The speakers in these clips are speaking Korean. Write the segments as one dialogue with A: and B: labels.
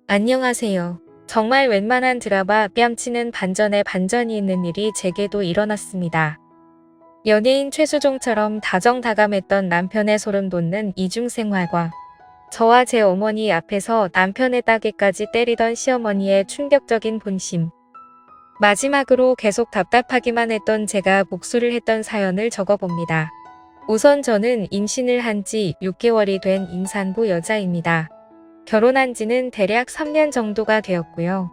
A: 안녕하세요. 정말 웬만한 드라마 뺨치는 반전에 반전이 있는 일이 제게도 일어났습니다. 연예인 최수종처럼 다정다감했던 남편의 소름 돋는 이중생활과 저와 제 어머니 앞에서 남편의 따귀까지 때리던 시어머니의 충격적인 본심. 마지막으로 계속 답답하기만 했던 제가 복수를 했던 사연을 적어봅니다. 우선 저는 임신을 한 지 6개월이 된 임산부 여자입니다. 결혼한 지는 대략 3년 정도가 되었고요.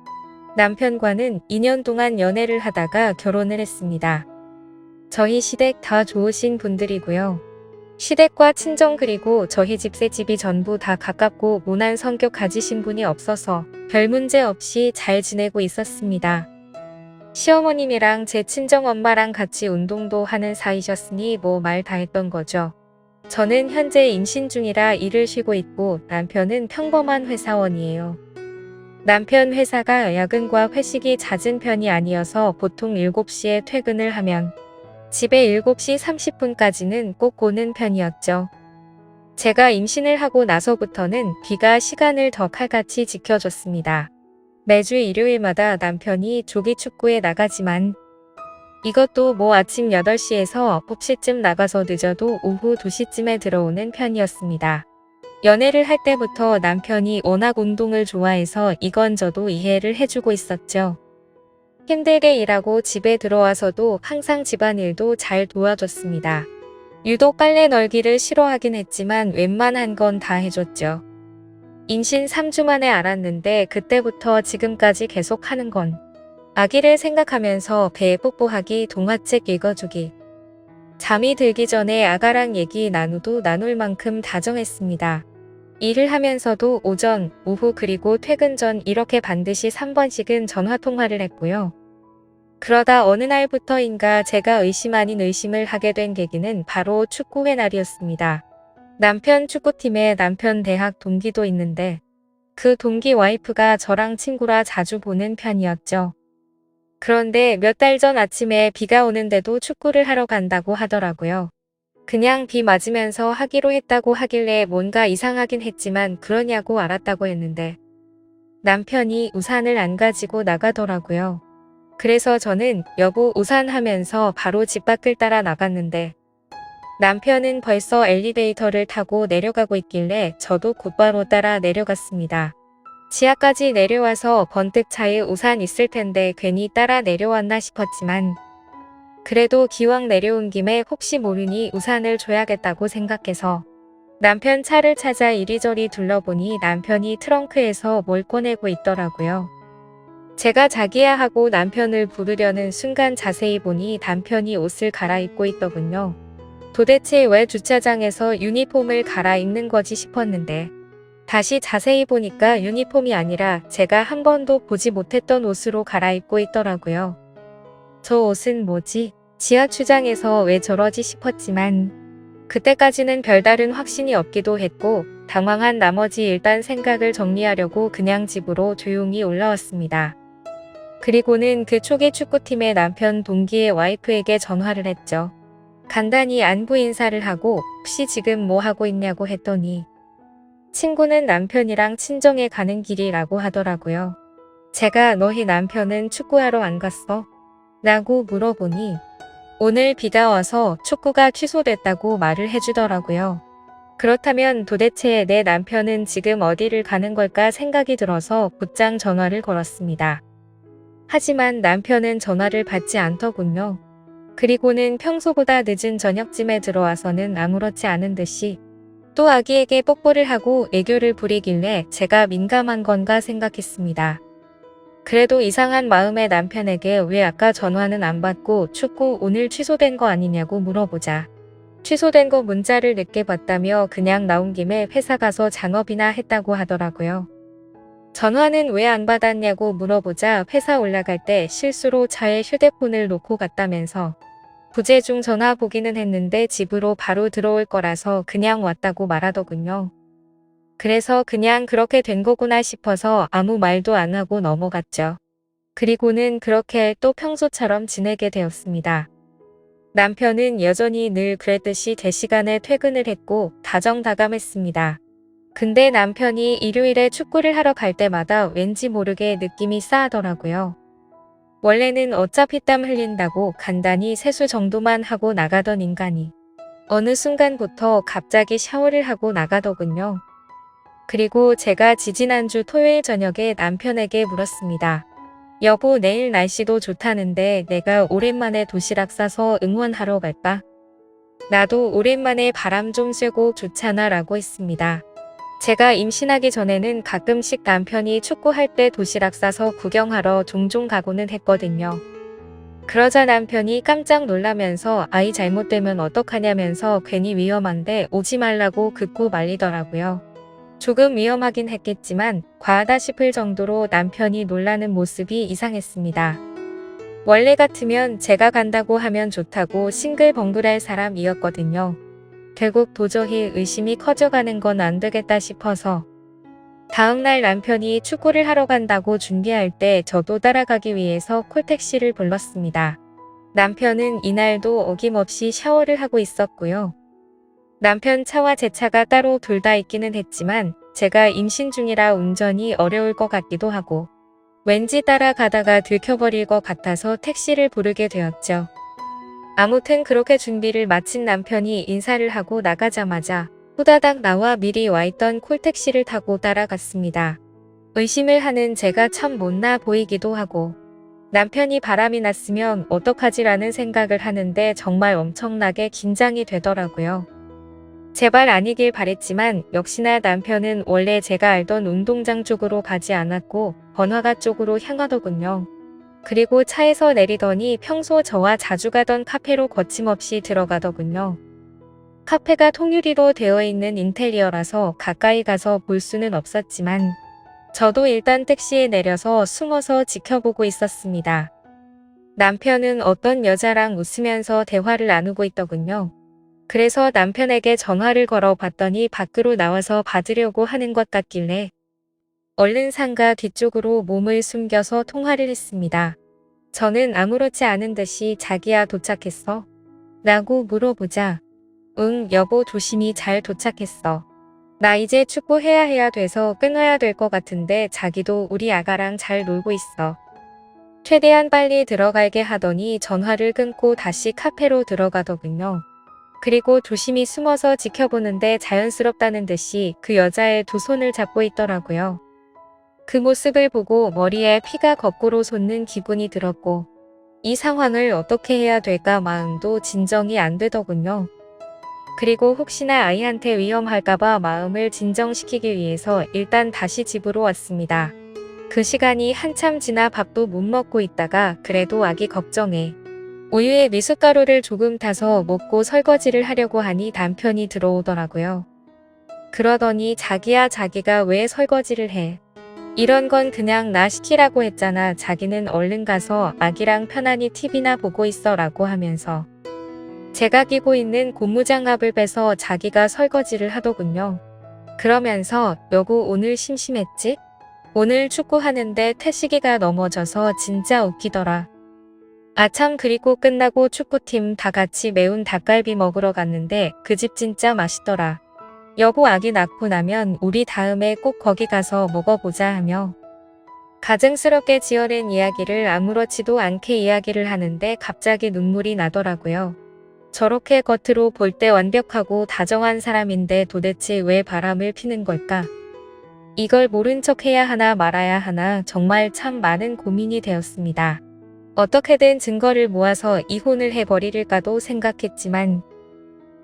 A: 남편과는 2년 동안 연애를 하다가 결혼을 했습니다. 저희 시댁 다 좋으신 분들이고요. 시댁과 친정 그리고 저희 집세집이 전부 다 가깝고 모난 성격 가지신 분이 없어서 별 문제 없이 잘 지내고 있었습니다. 시어머님이랑 제 친정엄마랑 같이 운동도 하는 사이셨으니 뭐 말 다 했던 거죠. 저는 현재 임신 중이라 일을 쉬고 있고 남편은 평범한 회사원이에요. 남편 회사가 야근과 회식이 잦은 편이 아니어서 보통 7시에 퇴근을 하면 집에 7시 30분까지는 꼭 오는 편이었죠. 제가 임신을 하고 나서부터는 비가 시간을 더 칼같이 지켜줬습니다. 매주 일요일마다 남편이 조기 축구에 나가지만 이것도 뭐 아침 8시에서 9시쯤 나가서 늦어도 오후 2시쯤에 들어오는 편이었습니다. 연애를 할 때부터 남편이 워낙 운동을 좋아해서 이건저도 이해를 해주고 있었죠. 힘들게 일하고 집에 들어와서도 항상 집안일도 잘 도와줬습니다. 유독 빨래 널기를 싫어하긴 했지만 웬만한 건 다 해줬죠. 임신 3주 만에 알았는데 그때부터 지금까지 계속 하는 건 아기를 생각하면서 배에 뽀뽀하기, 동화책 읽어주기. 잠이 들기 전에 아가랑 얘기 나눌 만큼 다정했습니다. 일을 하면서도 오전, 오후 그리고 퇴근 전 이렇게 반드시 3번씩은 전화통화를 했고요. 그러다 어느 날부터인가 제가 의심 아닌 의심을 하게 된 계기는 바로 축구회 날이었습니다. 남편 축구팀에 남편 대학 동기도 있는데 그 동기 와이프가 저랑 친구라 자주 보는 편이었죠. 그런데 몇 달 전 아침에 비가 오는데도 축구를 하러 간다고 하더라고요. 그냥 비 맞으면서 하기로 했다고 하길래 뭔가 이상하긴 했지만 그러냐고 알았다고 했는데 남편이 우산을 안 가지고 나가더라고요. 그래서 저는 여보 우산 하면서 바로 집 밖을 따라 나갔는데 남편은 벌써 엘리베이터를 타고 내려가고 있길래 저도 곧바로 따라 내려갔습니다. 지하까지 내려와서 번뜩 차에 우산 있을 텐데 괜히 따라 내려왔나 싶었지만 그래도 기왕 내려온 김에 혹시 모르니 우산을 줘야겠다고 생각해서 남편 차를 찾아 이리저리 둘러보니 남편이 트렁크에서 뭘 꺼내고 있더라고요. 제가 자기야 하고 남편을 부르려는 순간 자세히 보니 남편이 옷을 갈아입고 있더군요. 도대체 왜 주차장에서 유니폼을 갈아입는 거지 싶었는데 다시 자세히 보니까 유니폼이 아니라 제가 한 번도 보지 못했던 옷으로 갈아입고 있더라고요. 저 옷은 뭐지? 지하 추장에서 왜 저러지 싶었지만 그때까지는 별다른 확신이 없기도 했고 당황한 나머지 일단 생각을 정리하려고 그냥 집으로 조용히 올라왔습니다. 그리고는 그 초기 축구팀의 남편 동기의 와이프에게 전화를 했죠. 간단히 안부 인사를 하고 혹시 지금 뭐 하고 있냐고 했더니 친구는 남편이랑 친정에 가는 길이라고 하더라고요. 제가 너희 남편은 축구하러 안 갔어? 라고 물어보니 오늘 비가 와서 축구가 취소됐다고 말을 해주더라고요. 그렇다면 도대체 내 남편은 지금 어디를 가는 걸까 생각이 들어서 곧장 전화를 걸었습니다. 하지만 남편은 전화를 받지 않더군요. 그리고는 평소보다 늦은 저녁쯤에 들어와서는 아무렇지 않은 듯이 또 아기에게 뽀뽀를 하고 애교를 부리길래 제가 민감한 건가 생각했습니다. 그래도 이상한 마음에 남편에게 왜 아까 전화는 안 받고 축구 오늘 취소된 거 아니냐고 물어보자. 취소된 거 문자를 늦게 봤다며 그냥 나온 김에 회사 가서 잔업이나 했다고 하더라고요. 전화는 왜 안 받았냐고 물어보자 회사 올라갈 때 실수로 차에 휴대폰을 놓고 갔다면서 부재중 전화 보기는 했는데 집으로 바로 들어올 거라서 그냥 왔다고 말하더군요. 그래서 그냥 그렇게 된 거구나 싶어서 아무 말도 안 하고 넘어갔죠. 그리고는 그렇게 또 평소처럼 지내게 되었습니다. 남편은 여전히 늘 그랬듯이 대시간에 퇴근을 했고 다정다감했습니다. 근데 남편이 일요일에 축구를 하러 갈 때마다 왠지 모르게 느낌이 싸하더라고요. 원래는 어차피 땀 흘린다고 간단히 세수 정도만 하고 나가던 인간이 어느 순간부터 갑자기 샤워를 하고 나가더군요. 그리고 제가 지지난주 토요일 저녁에 남편에게 물었습니다. 여보, 내일 날씨도 좋다는데 내가 오랜만에 도시락 싸서 응원하러 갈까? 나도 오랜만에 바람 좀 쐬고 좋잖아 라고 했습니다. 제가 임신하기 전에는 가끔씩 남편이 축구할 때 도시락 싸서 구경하러 종종 가고는 했거든요. 그러자 남편이 깜짝 놀라면서 아이 잘못되면 어떡하냐면서 괜히 위험한데 오지 말라고 긋고 말리더라고요. 조금 위험하긴 했겠지만 과하다 싶을 정도로 남편이 놀라는 모습이 이상했습니다. 원래 같으면 제가 간다고 하면 좋다고 싱글벙글할 사람이었거든요. 결국 도저히 의심이 커져가는 건 안 되겠다 싶어서 다음날 남편이 축구를 하러 간다고 준비할 때 저도 따라가기 위해서 콜택시를 불렀습니다. 남편은 이날도 어김없이 샤워를 하고 있었고요. 남편 차와 제 차가 따로 둘 다 있기는 했지만 제가 임신 중이라 운전이 어려울 것 같기도 하고 왠지 따라가다가 들켜버릴 것 같아서 택시를 부르게 되었죠. 아무튼 그렇게 준비를 마친 남편이 인사를 하고 나가자마자 후다닥 나와 미리 와있던 콜택시를 타고 따라갔습니다. 의심을 하는 제가 참 못나 보이기도 하고 남편이 바람이 났으면 어떡하지라는 생각을 하는데 정말 엄청나게 긴장이 되더라고요. 제발 아니길 바랬지만 역시나 남편은 원래 제가 알던 운동장 쪽으로 가지 않았고 번화가 쪽으로 향하더군요. 그리고 차에서 내리더니 평소 저와 자주 가던 카페로 거침없이 들어가더군요. 카페가 통유리로 되어 있는 인테리어라서 가까이 가서 볼 수는 없었지만 저도 일단 택시에 내려서 숨어서 지켜보고 있었습니다. 남편은 어떤 여자랑 웃으면서 대화를 나누고 있더군요. 그래서 남편에게 전화를 걸어 봤더니 밖으로 나와서 받으려고 하는 것 같길래 얼른 상가 뒤쪽으로 몸을 숨겨서 통화를 했습니다. 저는 아무렇지 않은 듯이 자기야 도착했어? 라고 물어보자 응 여보 조심히 잘 도착했어. 나 이제 축구해야 돼서 끊어야 될 것 같은데 자기도 우리 아가랑 잘 놀고 있어. 최대한 빨리 들어갈게 하더니 전화를 끊고 다시 카페로 들어가더군요. 그리고 조심히 숨어서 지켜보는데 자연스럽다는 듯이 그 여자의 두 손을 잡고 있더라고요. 그 모습을 보고 머리에 피가 거꾸로 솟는 기분이 들었고 이 상황을 어떻게 해야 될까 마음도 진정이 안 되더군요. 그리고 혹시나 아이한테 위험할까봐 마음을 진정시키기 위해서 일단 다시 집으로 왔습니다. 그 시간이 한참 지나 밥도 못 먹고 있다가 그래도 아기 걱정해 우유에 미숫가루를 조금 타서 먹고 설거지를 하려고 하니 남편이 들어오더라고요. 그러더니 자기야 자기가 왜 설거지를 해? 이런 건 그냥 나 시키라고 했잖아. 자기는 얼른 가서 아기랑 편안히 TV나 보고 있어 라고 하면서 제가 끼고 있는 고무장갑을 빼서 자기가 설거지를 하더군요. 그러면서 여보 오늘 심심했지? 오늘 축구하는데 태식이가 넘어져서 진짜 웃기더라. 아참 그리고 끝나고 축구팀 다 같이 매운 닭갈비 먹으러 갔는데 그 집 진짜 맛있더라. 여보 아기 낳고 나면 우리 다음에 꼭 거기 가서 먹어보자 하며 가증스럽게 지어낸 이야기를 아무렇지도 않게 이야기를 하는데 갑자기 눈물이 나더라고요. 저렇게 겉으로 볼 때 완벽하고 다정한 사람인데 도대체 왜 바람을 피는 걸까? 이걸 모른 척 해야 하나 말아야 하나 정말 참 많은 고민이 되었습니다. 어떻게든 증거를 모아서 이혼을 해버릴까도 생각했지만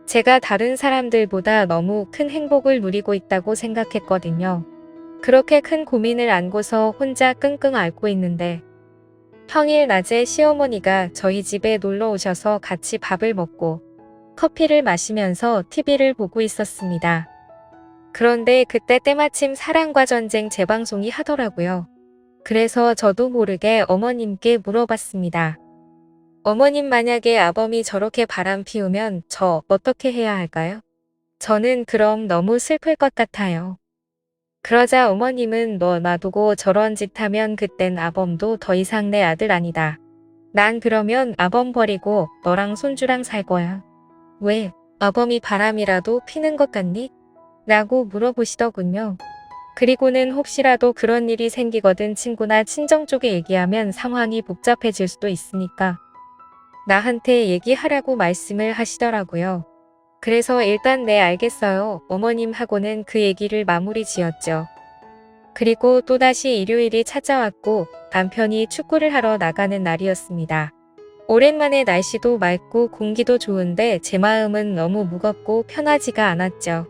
A: 제가 다른 사람들보다 너무 큰 행복을 누리고 있다고 생각했거든요. 그렇게 큰 고민을 안고서 혼자 끙끙 앓고 있는데 평일 낮에 시어머니가 저희 집에 놀러 오셔서 같이 밥을 먹고 커피를 마시면서 TV를 보고 있었습니다. 그런데 그때 때마침 사랑과 전쟁 재방송이 하더라고요. 그래서 저도 모르게 어머님께 물어봤습니다. 어머님 만약에 아범이 저렇게 바람 피우면 저 어떻게 해야 할까요? 저는 그럼 너무 슬플 것 같아요. 그러자 어머님은 너 놔두고 저런 짓 하면 그땐 아범도 더 이상 내 아들 아니다. 난 그러면 아범 버리고 너랑 손주랑 살 거야. 왜? 아범이 바람이라도 피는 것 같니? 라고 물어보시더군요. 그리고는 혹시라도 그런 일이 생기거든 친구나 친정 쪽에 얘기하면 상황이 복잡해질 수도 있으니까 나한테 얘기하라고 말씀을 하시더라고요. 그래서 일단 네 알겠어요 어머님 하고는 그 얘기를 마무리 지었죠. 그리고 또다시 일요일이 찾아왔고 남편이 축구를 하러 나가는 날이었습니다. 오랜만에 날씨도 맑고 공기도 좋은데 제 마음은 너무 무겁고 편하지가 않았죠.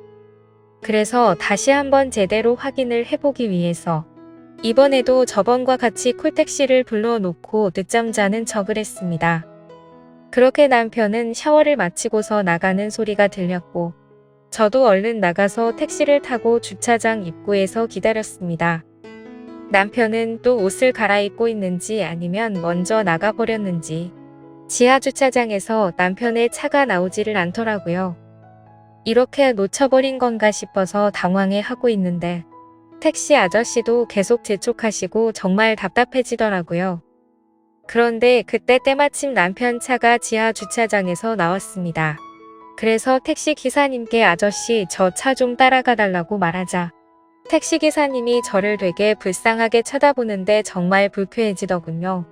A: 그래서 다시 한번 제대로 확인을 해보기 위해서 이번에도 저번과 같이 콜택시를 불러놓고 늦잠 자는 척을 했습니다. 그렇게 남편은 샤워를 마치고서 나가는 소리가 들렸고 저도 얼른 나가서 택시를 타고 주차장 입구에서 기다렸습니다. 남편은 또 옷을 갈아입고 있는지 아니면 먼저 나가버렸는지 지하 주차장에서 남편의 차가 나오지를 않더라고요. 이렇게 놓쳐버린 건가 싶어서 당황해하고 있는데 택시 아저씨도 계속 재촉하시고 정말 답답해지더라고요. 그런데 그때 때마침 남편 차가 지하 주차장에서 나왔습니다. 그래서 택시 기사님께 아저씨 저 차 좀 따라가 달라고 말하자 택시 기사님이 저를 되게 불쌍하게 쳐다보는데 정말 불쾌해지더군요.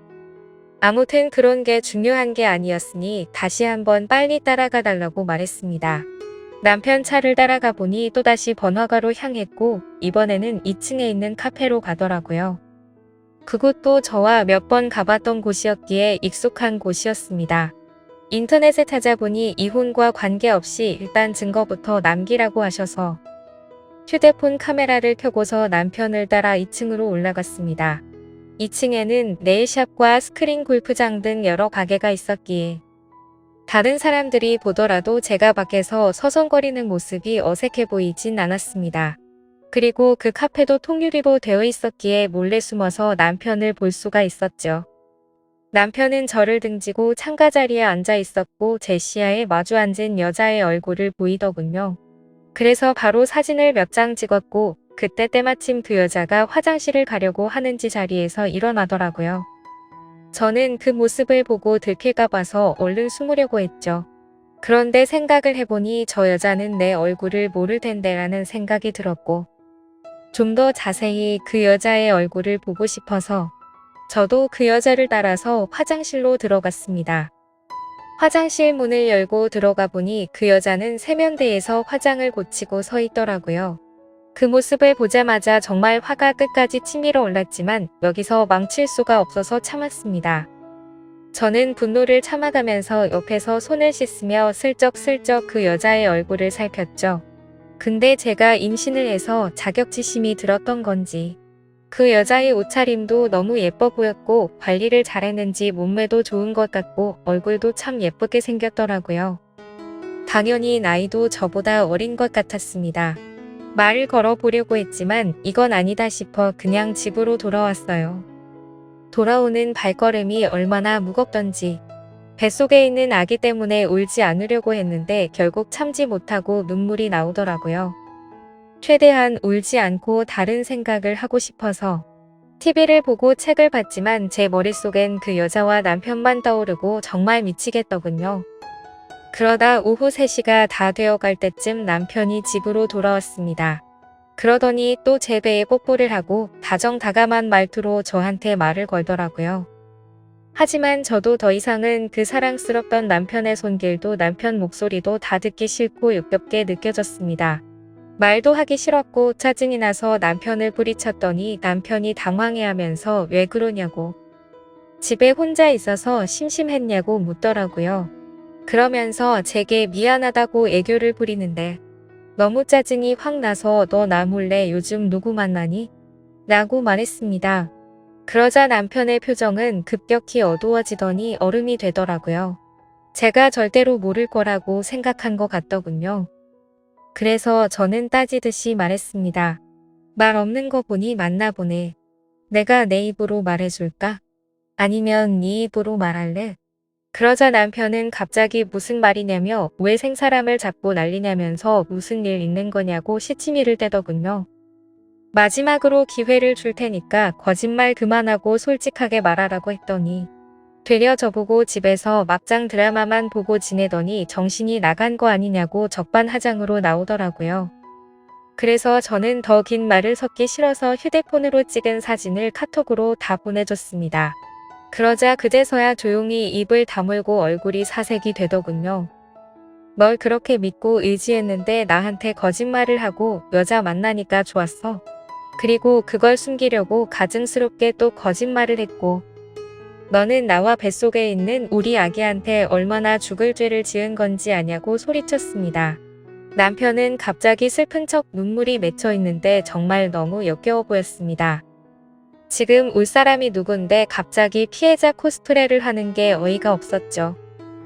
A: 아무튼 그런 게 중요한 게 아니었으니 다시 한번 빨리 따라가 달라고 말했습니다. 남편 차를 따라가 보니 또다시 번화가로 향했고 이번에는 2층에 있는 카페로 가더라고요. 그곳도 저와 몇 번 가봤던 곳이었기에 익숙한 곳이었습니다. 인터넷에 찾아보니 이혼과 관계없이 일단 증거부터 남기라고 하셔서 휴대폰 카메라를 켜고서 남편을 따라 2층으로 올라갔습니다. 2층에는 네일샵과 스크린 골프장 등 여러 가게가 있었기에 다른 사람들이 보더라도 제가 밖에서 서성거리는 모습이 어색해 보이진 않았습니다. 그리고 그 카페도 통유리로 되어 있었기에 몰래 숨어서 남편을 볼 수가 있었죠. 남편은 저를 등지고 창가 자리에 앉아 있었고 제 시야에 마주 앉은 여자의 얼굴을 보이더군요. 그래서 바로 사진을 몇 장 찍었고 그때 때마침 그 여자가 화장실을 가려고 하는지 자리에서 일어나더라고요. 저는 그 모습을 보고 들킬까 봐서 얼른 숨으려고 했죠. 그런데 생각을 해보니 저 여자는 내 얼굴을 모를 텐데 라는 생각이 들었고 좀 더 자세히 그 여자의 얼굴을 보고 싶어서 저도 그 여자를 따라서 화장실로 들어갔습니다. 화장실 문을 열고 들어가 보니 그 여자는 세면대에서 화장을 고치고 서 있더라고요. 그 모습을 보자마자 정말 화가 끝까지 치밀어 올랐지만 여기서 망칠 수가 없어서 참았습니다. 저는 분노를 참아가면서 옆에서 손을 씻으며 슬쩍슬쩍 그 여자의 얼굴을 살폈죠. 근데 제가 임신을 해서 자격지심이 들었던 건지 그 여자의 옷차림도 너무 예뻐 보였고 관리를 잘했는지 몸매도 좋은 것 같고 얼굴도 참 예쁘게 생겼더라고요. 당연히 나이도 저보다 어린 것 같았습니다. 말을 걸어보려고 했지만 이건 아니다 싶어 그냥 집으로 돌아왔어요. 돌아오는 발걸음이 얼마나 무겁던지 뱃속에 있는 아기 때문에 울지 않으려고 했는데 결국 참지 못하고 눈물이 나오더라고요. 최대한 울지 않고 다른 생각을 하고 싶어서 TV를 보고 책을 봤지만 제 머릿속엔 그 여자와 남편만 떠오르고 정말 미치겠더군요. 그러다 오후 3시가 다 되어갈 때쯤 남편이 집으로 돌아왔습니다. 그러더니 또 제 배에 뽀뽀를 하고 다정다감한 말투로 저한테 말을 걸더라고요. 하지만 저도 더 이상은 그 사랑스럽던 남편의 손길도 남편 목소리도 다 듣기 싫고 역겹게 느껴졌습니다. 말도 하기 싫었고 짜증이 나서 남편을 뿌리쳤더니 남편이 당황해하면서 왜 그러냐고 집에 혼자 있어서 심심했냐고 묻더라고요. 그러면서 제게 미안하다고 애교를 부리는데 너무 짜증이 확 나서 너 나 몰래 요즘 누구 만나니? 라고 말했습니다. 그러자 남편의 표정은 급격히 어두워지더니 얼음이 되더라고요. 제가 절대로 모를 거라고 생각한 것 같더군요. 그래서 저는 따지듯이 말했습니다. 말 없는 거 보니 맞나 보네. 내가 내 입으로 말해줄까? 아니면 네 입으로 말할래? 그러자 남편은 갑자기 무슨 말이냐며 왜 생사람을 잡고 난리냐면서 무슨 일 있는 거냐고 시치미를 떼더군요. 마지막으로 기회를 줄 테니까 거짓말 그만하고 솔직하게 말하라고 했더니 되려 저보고 집에서 막장 드라마만 보고 지내더니 정신이 나간 거 아니냐고 적반하장으로 나오더라고요. 그래서 저는 더 긴 말을 섞기 싫어서 휴대폰으로 찍은 사진을 카톡으로 다 보내줬습니다. 그러자 그제서야 조용히 입을 다물고 얼굴이 사색이 되더군요. 널 그렇게 믿고 의지했는데 나한테 거짓말을 하고 여자 만나니까 좋았어. 그리고 그걸 숨기려고 가증스럽게 또 거짓말을 했고 너는 나와 뱃속에 있는 우리 아기한테 얼마나 죽을 죄를 지은 건지 아냐고 소리쳤습니다. 남편은 갑자기 슬픈 척 눈물이 맺혀 있는데 정말 너무 역겨워 보였습니다. 지금 울 사람이 누군데 갑자기 피해자 코스프레를 하는 게 어이가 없었죠.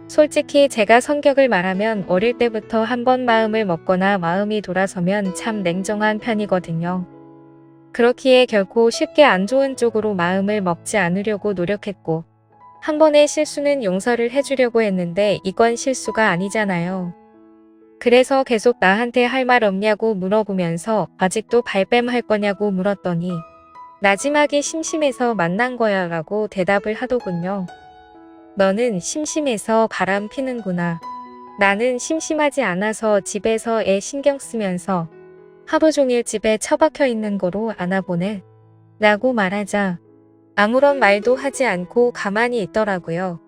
A: 솔직히 제가 성격을 말하면 어릴 때부터 한번 마음을 먹거나 마음이 돌아서면 참 냉정한 편이거든요. 그렇기에 결코 쉽게 안 좋은 쪽으로 마음을 먹지 않으려고 노력했고 한 번의 실수는 용서를 해주려고 했는데 이건 실수가 아니잖아요. 그래서 계속 나한테 할 말 없냐고 물어보면서 아직도 발뺌할 거냐고 물었더니 나지막이 심심해서 만난 거야 라고 대답을 하더군요. 너는 심심해서 바람 피는구나. 나는 심심하지 않아서 집에서 애 신경 쓰면서 하루 종일 집에 처박혀 있는 거로 안아보네. 라고 말하자 아무런 말도 하지 않고 가만히 있더라고요.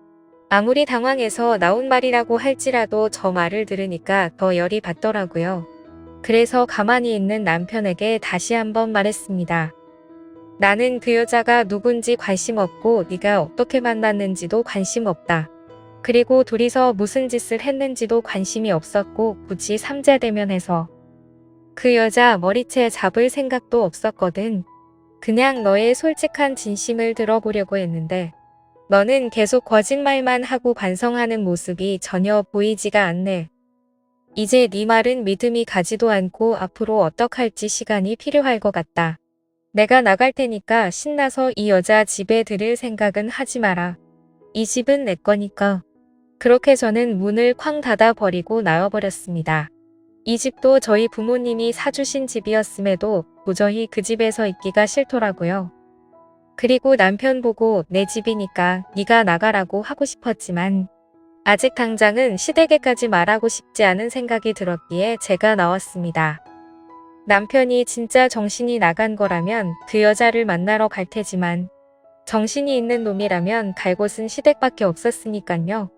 A: 아무리 당황해서 나온 말이라고 할지라도 저 말을 들으니까 더 열이 받더라고요. 그래서 가만히 있는 남편에게 다시 한번 말했습니다. 나는 그 여자가 누군지 관심 없고 네가 어떻게 만났는지도 관심 없다. 그리고 둘이서 무슨 짓을 했는지도 관심이 없었고 굳이 삼자대면해서 그 여자 머리채 잡을 생각도 없었거든. 그냥 너의 솔직한 진심을 들어보려고 했는데 너는 계속 거짓말만 하고 반성하는 모습이 전혀 보이지가 않네. 이제 네 말은 믿음이 가지도 않고 앞으로 어떡할지 시간이 필요할 것 같다. 내가 나갈 테니까 신나서 이 여자 집에 들일 생각은 하지 마라. 이 집은 내 거니까. 그렇게 저는 문을 쾅 닫아 버리고 나와버렸습니다. 이 집도 저희 부모님이 사주신 집이었음에도 도저히 그 집에서 있기가 싫더라고요. 그리고 남편 보고 내 집이니까 네가 나가라고 하고 싶었지만 아직 당장은 시댁에까지 말하고 싶지 않은 생각이 들었기에 제가 나왔습니다. 남편이 진짜 정신이 나간 거라면 그 여자를 만나러 갈 테지만 정신이 있는 놈이라면 갈 곳은 시댁밖에 없었으니깐요.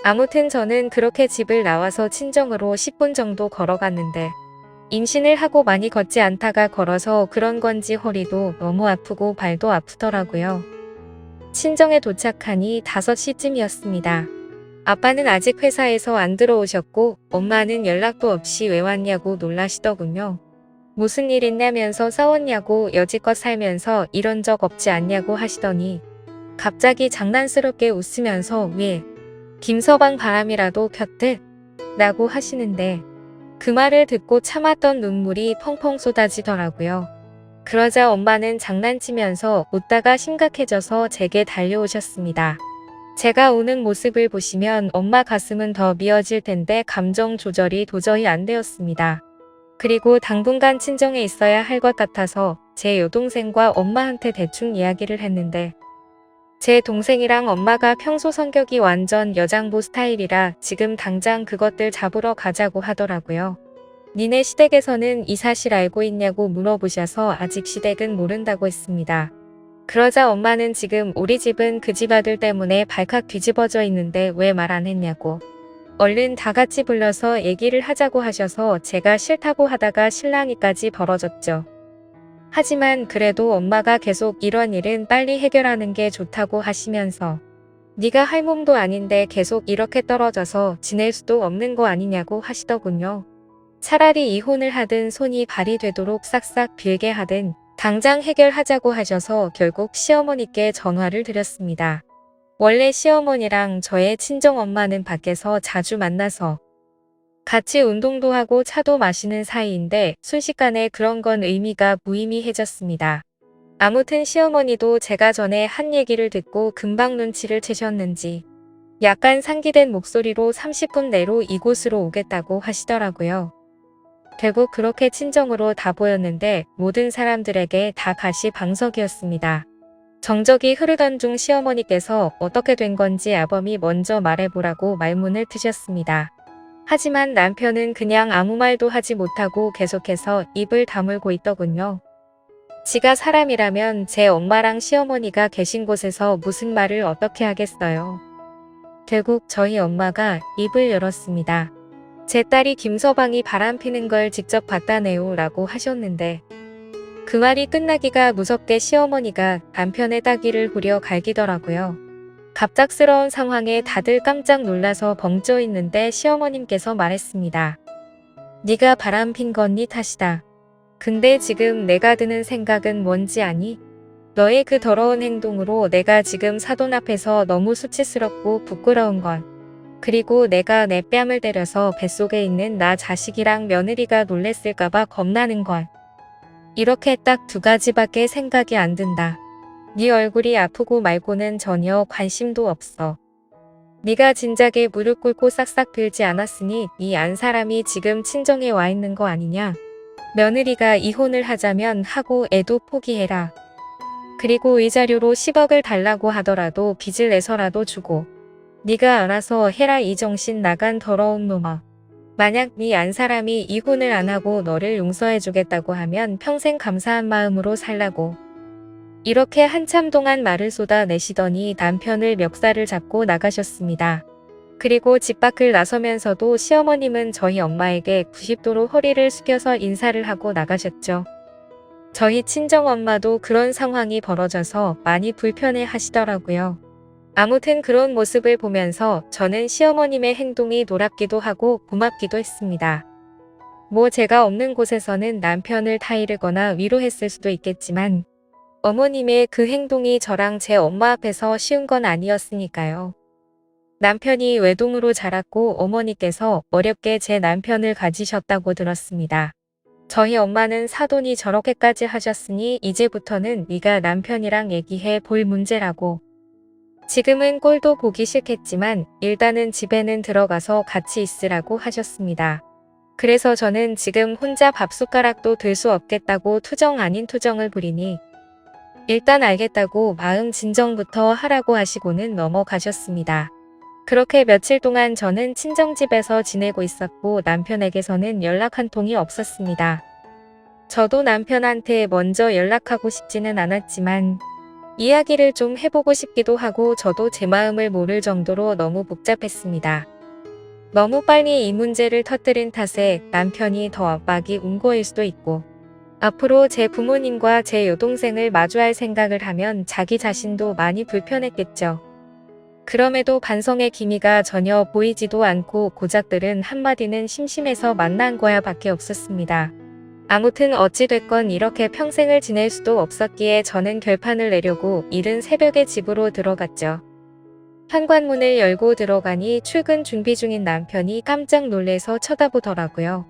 A: 아무튼 저는 그렇게 집을 나와서 친정으로 10분 정도 걸어갔는데 임신을 하고 많이 걷지 않다가 걸어서 그런 건지 허리도 너무 아프고 발도 아프더라고요. 친정에 도착하니 5시쯤이었습니다. 아빠는 아직 회사에서 안 들어오셨고 엄마는 연락도 없이 왜 왔냐고 놀라시더군요. 무슨 일 있냐면서 싸웠냐고 여지껏 살면서 이런 적 없지 않냐고 하시더니 갑자기 장난스럽게 웃으면서 왜 김서방 바람이라도 폈대? 라고 하시는데 그 말을 듣고 참았던 눈물이 펑펑 쏟아지더라고요. 그러자 엄마는 장난치면서 웃다가 심각해져서 제게 달려오셨습니다. 제가 우는 모습을 보시면 엄마 가슴은 더 미어질 텐데 감정 조절이 도저히 안 되었습니다. 그리고 당분간 친정에 있어야 할 것 같아서 제 여동생과 엄마한테 대충 이야기를 했는데 제 동생이랑 엄마가 평소 성격이 완전 여장부 스타일이라 지금 당장 그것들 잡으러 가자고 하더라고요. 니네 시댁에서는 이 사실 알고 있냐고 물어보셔서 아직 시댁은 모른다고 했습니다. 그러자 엄마는 지금 우리 집은 그 집 아들 때문에 발칵 뒤집어져 있는데 왜 말 안 했냐고 얼른 다 같이 불러서 얘기를 하자고 하셔서 제가 싫다고 하다가 실랑이까지 벌어졌죠. 하지만 그래도 엄마가 계속 이런 일은 빨리 해결하는 게 좋다고 하시면서 네가 할 몸도 아닌데 계속 이렇게 떨어져서 지낼 수도 없는 거 아니냐고 하시더군요. 차라리 이혼을 하든 손이 발이 되도록 싹싹 빌게 하든 당장 해결하자고 하셔서 결국 시어머니께 전화를 드렸습니다. 원래 시어머니랑 저의 친정엄마는 밖에서 자주 만나서 같이 운동도 하고 차도 마시는 사이인데 순식간에 그런 건 의미가 무의미해졌습니다. 아무튼 시어머니도 제가 전에 한 얘기를 듣고 금방 눈치를 채셨는지 약간 상기된 목소리로 30분 내로 이곳으로 오겠다고 하시더라고요. 결국 그렇게 친정으로 다 보였는데 모든 사람들에게 다 가시방석이었습니다. 정적이 흐르던 중 시어머니께서 어떻게 된 건지 아범이 먼저 말해보라고 말문을 트셨습니다. 하지만 남편은 그냥 아무 말도 하지 못하고 계속해서 입을 다물고 있더군요. 지가 사람이라면 제 엄마랑 시어머니가 계신 곳에서 무슨 말을 어떻게 하겠어요. 결국 저희 엄마가 입을 열었습니다. 제 딸이 김서방이 바람피는 걸 직접 봤다네요 라고 하셨는데 그 말이 끝나기가 무섭게 시어머니가 남편의 따귀를 후려 갈기더라고요. 갑작스러운 상황에 다들 깜짝 놀라서 벙쪄 있는데 시어머님께서 말했습니다. 네가 바람핀 건 네 탓이다. 근데 지금 내가 드는 생각은 뭔지 아니? 너의 그 더러운 행동으로 내가 지금 사돈 앞에서 너무 수치스럽고 부끄러운 건. 그리고 내가 내 뺨을 때려서 뱃속에 있는 나 자식이랑 며느리가 놀랬을까봐 겁나는 건. 이렇게 딱 두 가지밖에 생각이 안 든다. 네 얼굴이 아프고 말고는 전혀 관심도 없어. 네가 진작에 무릎 꿇고 싹싹 빌지 않았으니 이 안 사람이 지금 친정에 와 있는 거 아니냐. 며느리가 이혼을 하자면 하고 애도 포기해라. 그리고 위자료로 10억을 달라고 하더라도 빚을 내서라도 주고. 네가 알아서 해라 이 정신 나간 더러운 놈아. 만약 네 안 사람이 이혼을 안 하고 너를 용서해 주겠다고 하면 평생 감사한 마음으로 살라고. 이렇게 한참 동안 말을 쏟아내시더니 남편을 멱살을 잡고 나가셨습니다. 그리고 집 밖을 나서면서도 시어머님은 저희 엄마에게 90도로 허리를 숙여서 인사를 하고 나가셨죠. 저희 친정엄마도 그런 상황이 벌어져서 많이 불편해 하시더라고요. 아무튼 그런 모습을 보면서 저는 시어머님의 행동이 놀랍기도 하고 고맙기도 했습니다. 뭐 제가 없는 곳에서는 남편을 타이르거나 위로했을 수도 있겠지만 어머님의 그 행동이 저랑 제 엄마 앞에서 쉬운 건 아니었으니까요. 남편이 외동으로 자랐고 어머니께서 어렵게 제 남편을 가지셨다고 들었습니다. 저희 엄마는 사돈이 저렇게까지 하셨으니 이제부터는 네가 남편이랑 얘기해 볼 문제라고. 지금은 꼴도 보기 싫겠지만 일단은 집에는 들어가서 같이 있으라고 하셨습니다. 그래서 저는 지금 혼자 밥숟가락도 들 수 없겠다고 투정 아닌 투정을 부리니 일단 알겠다고 마음 진정부터 하라고 하시고는 넘어가셨습니다. 그렇게 며칠 동안 저는 친정집에서 지내고 있었고 남편에게서는 연락 한 통이 없었습니다. 저도 남편한테 먼저 연락하고 싶지는 않았지만 이야기를 좀 해보고 싶기도 하고 저도 제 마음을 모를 정도로 너무 복잡했습니다. 너무 빨리 이 문제를 터뜨린 탓에 남편이 더 압박이 온 거일 수도 있고 앞으로 제 부모님과 제 여동생을 마주할 생각을 하면 자기 자신도 많이 불편했겠죠. 그럼에도 반성의 기미가 전혀 보이지도 않고 고작들은 한마디는 심심해서 만난 거야 밖에 없었습니다. 아무튼 어찌됐건 이렇게 평생을 지낼 수도 없었기에 저는 결판을 내려고 이른 새벽에 집으로 들어갔죠. 현관문을 열고 들어가니 출근 준비 중인 남편이 깜짝 놀래서 쳐다보더라고요.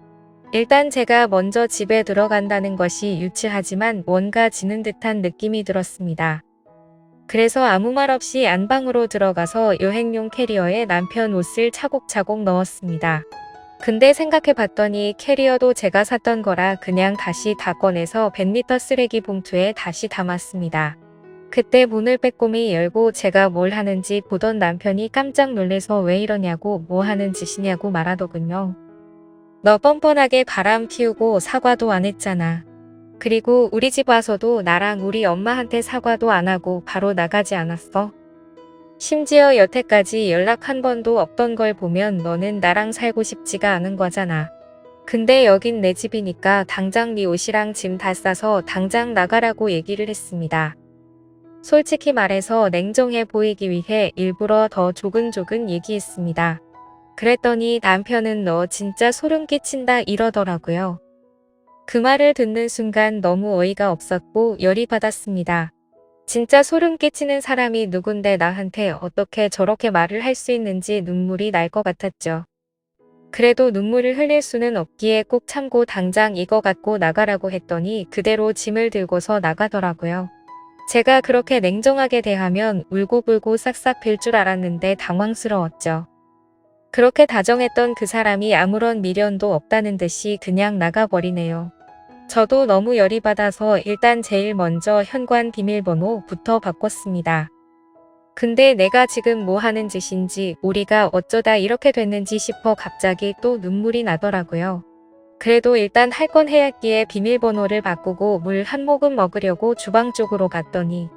A: 일단 제가 먼저 집에 들어간다는 것이 유치하지만 뭔가 지는 듯한 느낌이 들었습니다. 그래서 아무 말 없이 안방으로 들어가서 여행용 캐리어에 남편 옷을 차곡차곡 넣었습니다. 근데 생각해봤더니 캐리어도 제가 샀던 거라 그냥 다시 다 꺼내서 100리터 쓰레기 봉투에 다시 담았습니다. 그때 문을 빼꼼히 열고 제가 뭘 하는지 보던 남편이 깜짝 놀래서 왜 이러냐고 뭐 하는 짓이냐고 말하더군요. 너 뻔뻔하게 바람 피우고 사과도 안 했잖아. 그리고 우리 집 와서도 나랑 우리 엄마한테 사과도 안 하고 바로 나가지 않았어? 심지어 여태까지 연락 한 번도 없던 걸 보면 너는 나랑 살고 싶지가 않은 거잖아. 근데 여긴 내 집이니까 당장 네 옷이랑 짐 다 싸서 당장 나가라고 얘기를 했습니다. 솔직히 말해서 냉정해 보이기 위해 일부러 더 조근조근 얘기했습니다. 그랬더니 남편은 너 진짜 소름 끼친다 이러더라고요. 그 말을 듣는 순간 너무 어이가 없었고 열이 받았습니다. 진짜 소름 끼치는 사람이 누군데 나한테 어떻게 저렇게 말을 할 수 있는지 눈물이 날 것 같았죠. 그래도 눈물을 흘릴 수는 없기에 꼭 참고 당장 이거 갖고 나가라고 했더니 그대로 짐을 들고서 나가더라고요. 제가 그렇게 냉정하게 대하면 울고불고 싹싹 빌 줄 알았는데 당황스러웠죠. 그렇게 다정했던 그 사람이 아무런 미련도 없다는 듯이 그냥 나가버리네요. 저도 너무 열이 받아서 일단 제일 먼저 현관 비밀번호부터 바꿨습니다. 근데 내가 지금 뭐 하는 짓인지, 우리가 어쩌다 이렇게 됐는지 싶어 갑자기 또 눈물이 나더라고요. 그래도 일단 할 건 해야기에 비밀번호를 바꾸고 물 한 모금 먹으려고 주방 쪽으로 갔더니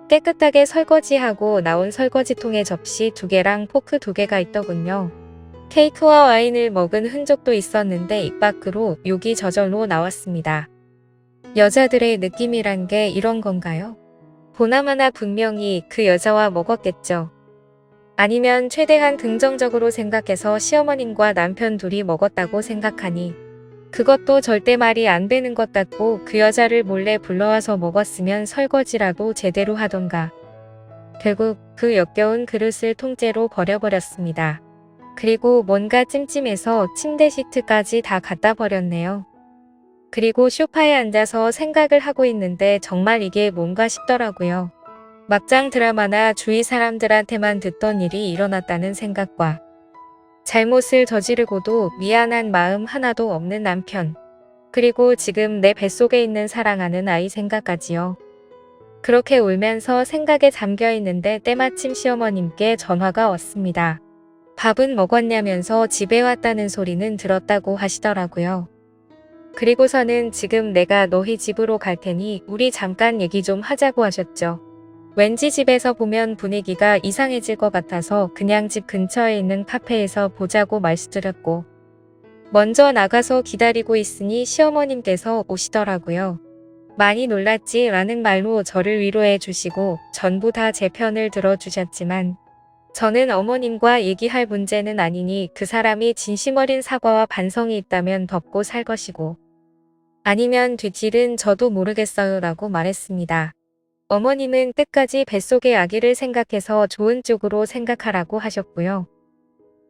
A: 깨끗하게 설거지하고 나온 설거지통에 접시 2개랑 포크 2개가 있더군요. 케이크와 와인을 먹은 흔적도 있었는데 입 밖으로 욕이 저절로 나왔습니다. 여자들의 느낌이란 게 이런 건가요? 보나마나 분명히 그 여자와 먹었겠죠. 아니면 최대한 긍정적으로 생각해서 시어머님과 남편 둘이 먹었다고 생각하니 그것도 절대 말이 안 되는 것 같고, 그 여자를 몰래 불러와서 먹었으면 설거지라도 제대로 하던가. 결국 그 역겨운 그릇을 통째로 버려버렸습니다. 그리고 뭔가 찜찜해서 침대 시트까지 다 갖다 버렸네요. 그리고 소파에 앉아서 생각을 하고 있는데 정말 이게 뭔가 싶더라고요. 막장 드라마나 주위 사람들한테만 듣던 일이 일어났다는 생각과 잘못을 저지르고도 미안한 마음 하나도 없는 남편. 그리고 지금 내 뱃속에 있는 사랑하는 아이 생각까지요. 그렇게 울면서 생각에 잠겨 있는데 때마침 시어머님께 전화가 왔습니다. 밥은 먹었냐면서 집에 왔다는 소리는 들었다고 하시더라고요. 그리고서는 지금 내가 너희 집으로 갈 테니 우리 잠깐 얘기 좀 하자고 하셨죠. 왠지 집에서 보면 분위기가 이상해질 것 같아서 그냥 집 근처에 있는 카페에서 보자고 말씀드렸고, 먼저 나가서 기다리고 있으니 시어머님께서 오시더라고요. 많이 놀랐지 라는 말로 저를 위로해 주시고 전부 다 제 편을 들어주셨지만, 저는 어머님과 얘기할 문제는 아니니 그 사람이 진심 어린 사과와 반성이 있다면 덮고 살 것이고, 아니면 뒷일은 저도 모르겠어요 라고 말했습니다. 어머님은 끝까지 뱃속의 아기를 생각해서 좋은 쪽으로 생각하라고 하셨고요.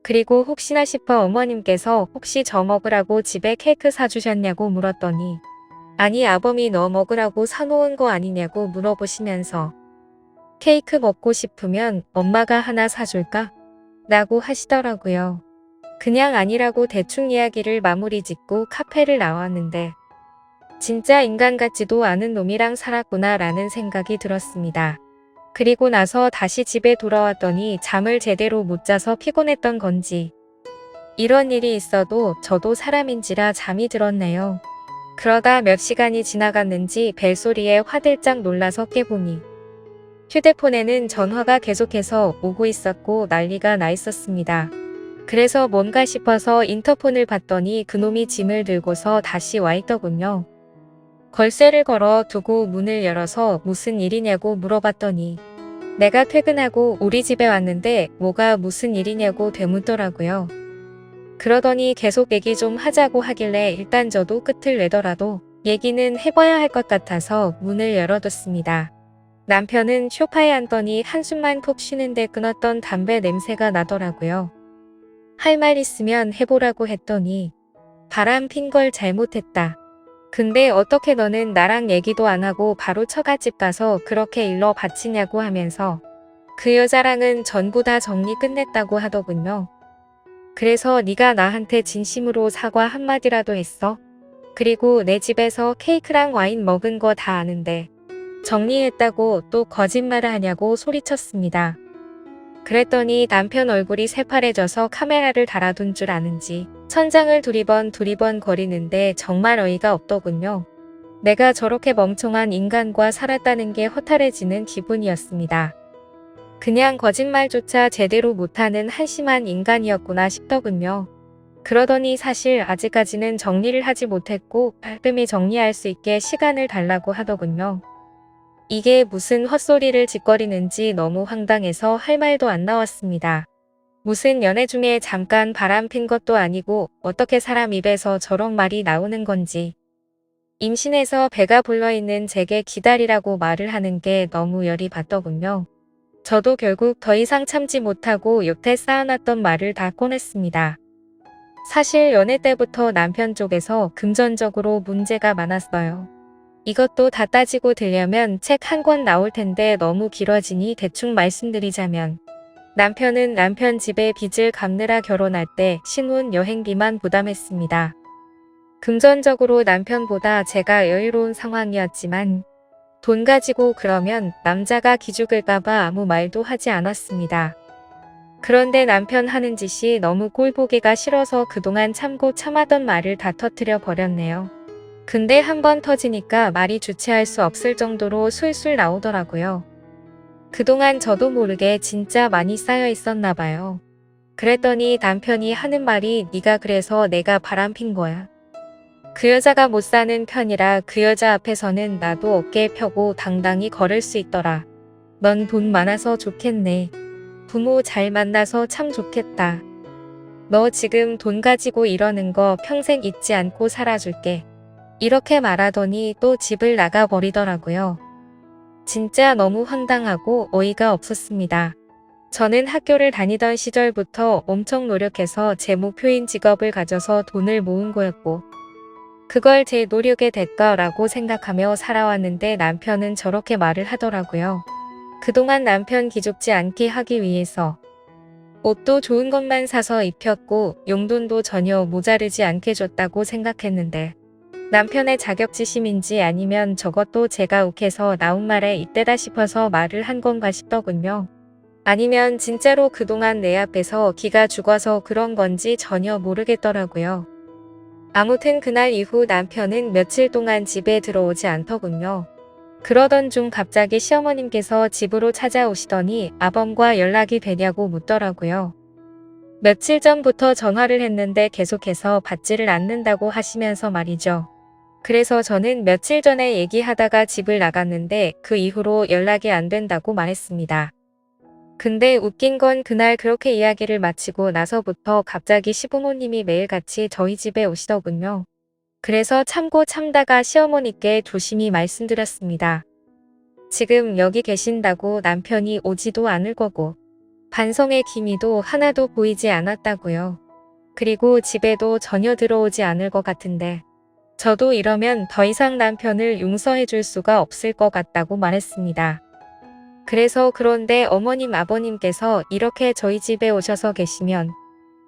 A: 그리고 혹시나 싶어 어머님께서 혹시 저 먹으라고 집에 케이크 사주셨냐고 물었더니 아니 아범이 너 먹으라고 사놓은 거 아니냐고 물어보시면서 케이크 먹고 싶으면 엄마가 하나 사줄까? 라고 하시더라고요. 그냥 아니라고 대충 이야기를 마무리 짓고 카페를 나왔는데 진짜 인간 같지도 않은 놈이랑 살았구나 라는 생각이 들었습니다. 그리고 나서 다시 집에 돌아왔더니 잠을 제대로 못 자서 피곤했던 건지 이런 일이 있어도 저도 사람인지라 잠이 들었네요. 그러다 몇 시간이 지나갔는지 벨소리에 화들짝 놀라서 깨보니 휴대폰에는 전화가 계속해서 오고 있었고 난리가 나 있었습니다. 그래서 뭔가 싶어서 인터폰을 봤더니 그놈이 짐을 들고서 다시 와 있더군요. 걸쇠를 걸어 두고 문을 열어서 무슨 일이냐고 물어봤더니 내가 퇴근하고 우리 집에 왔는데 뭐가 무슨 일이냐고 되묻더라고요. 그러더니 계속 얘기 좀 하자고 하길래 일단 저도 끝을 내더라도 얘기는 해봐야 할 것 같아서 문을 열어뒀습니다. 남편은 소파에 앉더니 한숨만 푹 쉬는데 끊었던 담배 냄새가 나더라고요. 할 말 있으면 해보라고 했더니 바람 핀 걸 잘못했다. 근데 어떻게 너는 나랑 얘기도 안 하고 바로 처갓집 가서 그렇게 일러 바치냐고 하면서 그 여자랑은 전부 다 정리 끝냈다고 하더군요. 그래서 네가 나한테 진심으로 사과 한마디라도 했어? 그리고 내 집에서 케이크랑 와인 먹은 거 다 아는데 정리했다고 또 거짓말을 하냐고 소리쳤습니다. 그랬더니 남편 얼굴이 새파래져서 카메라를 달아둔 줄 아는지 천장을 두리번 거리는데 정말 어이가 없더군요. 내가 저렇게 멍청한 인간과 살았다는 게 허탈해지는 기분이었습니다. 그냥 거짓말조차 제대로 못하는 한심한 인간이었구나 싶더군요. 그러더니 사실 아직까지는 정리를 하지 못했고 빨리 정리할 수 있게 시간을 달라고 하더군요. 이게 무슨 헛소리를 짓거리는지 너무 황당해서 할 말도 안 나왔습니다. 무슨 연애 중에 잠깐 바람핀 것도 아니고 어떻게 사람 입에서 저런 말이 나오는 건지. 임신해서 배가 불러있는 제게 기다리라고 말을 하는 게 너무 열이 받더군요. 저도 결국 더 이상 참지 못하고 여태 쌓아놨던 말을 다 꺼냈습니다. 사실 연애 때부터 남편 쪽에서 금전적으로 문제가 많았어요. 이것도 다 따지고 들려면 책 한 권 나올 텐데 너무 길어지니 대충 말씀드리자면 남편은 남편 집에 빚을 갚느라 결혼할 때 신혼 여행비만 부담했습니다. 금전적으로 남편보다 제가 여유로운 상황이었지만 돈 가지고 그러면 남자가 기죽을까봐 아무 말도 하지 않았습니다. 그런데 남편 하는 짓이 너무 꼴보기가 싫어서 그동안 참고 참았던 말을 다 터뜨려 버렸네요. 근데 한번 터지니까 말이 주체할 수 없을 정도로 술술 나오더라고요. 그동안 저도 모르게 진짜 많이 쌓여 있었나 봐요. 그랬더니 남편이 하는 말이 네가 그래서 내가 바람핀 거야. 그 여자가 못 사는 편이라 그 여자 앞에서는 나도 어깨 펴고 당당히 걸을 수 있더라. 넌 돈 많아서 좋겠네. 부모 잘 만나서 참 좋겠다. 너 지금 돈 가지고 이러는 거 평생 잊지 않고 살아줄게. 이렇게 말하더니 또 집을 나가버리더라고요. 진짜 너무 황당하고 어이가 없었습니다. 저는 학교를 다니던 시절부터 엄청 노력해서 제 목표인 직업을 가져서 돈을 모은 거였고 그걸 제 노력의 대가라고 생각하며 살아왔는데 남편은 저렇게 말을 하더라고요. 그동안 남편 기죽지 않게 하기 위해서 옷도 좋은 것만 사서 입혔고 용돈도 전혀 모자르지 않게 줬다고 생각했는데 남편의 자격지심인지 아니면 저것도 제가 욱해서 나온 말에 이때다 싶어서 말을 한 건가 싶더군요. 아니면 진짜로 그동안 내 앞에서 기가 죽어서 그런 건지 전혀 모르겠더라고요. 아무튼 그날 이후 남편은 며칠 동안 집에 들어오지 않더군요. 그러던 중 갑자기 시어머님께서 집으로 찾아오시더니 아범과 연락이 되냐고 묻더라고요. 며칠 전부터 전화를 했는데 계속해서 받지를 않는다고 하시면서 말이죠. 그래서 저는 며칠 전에 얘기하다가 집을 나갔는데 그 이후로 연락이 안 된다고 말했습니다. 근데 웃긴 건 그날 그렇게 이야기를 마치고 나서부터 갑자기 시부모님이 매일같이 저희 집에 오시더군요. 그래서 참고 참다가 시어머니께 조심히 말씀드렸습니다. 지금 여기 계신다고 남편이 오지도 않을 거고 반성의 기미도 하나도 보이지 않았다고요. 그리고 집에도 전혀 들어오지 않을 것 같은데 저도 이러면 더 이상 남편을 용서해 줄 수가 없을 것 같다고 말했습니다. 그래서 그런데 어머님 아버님께서 이렇게 저희 집에 오셔서 계시면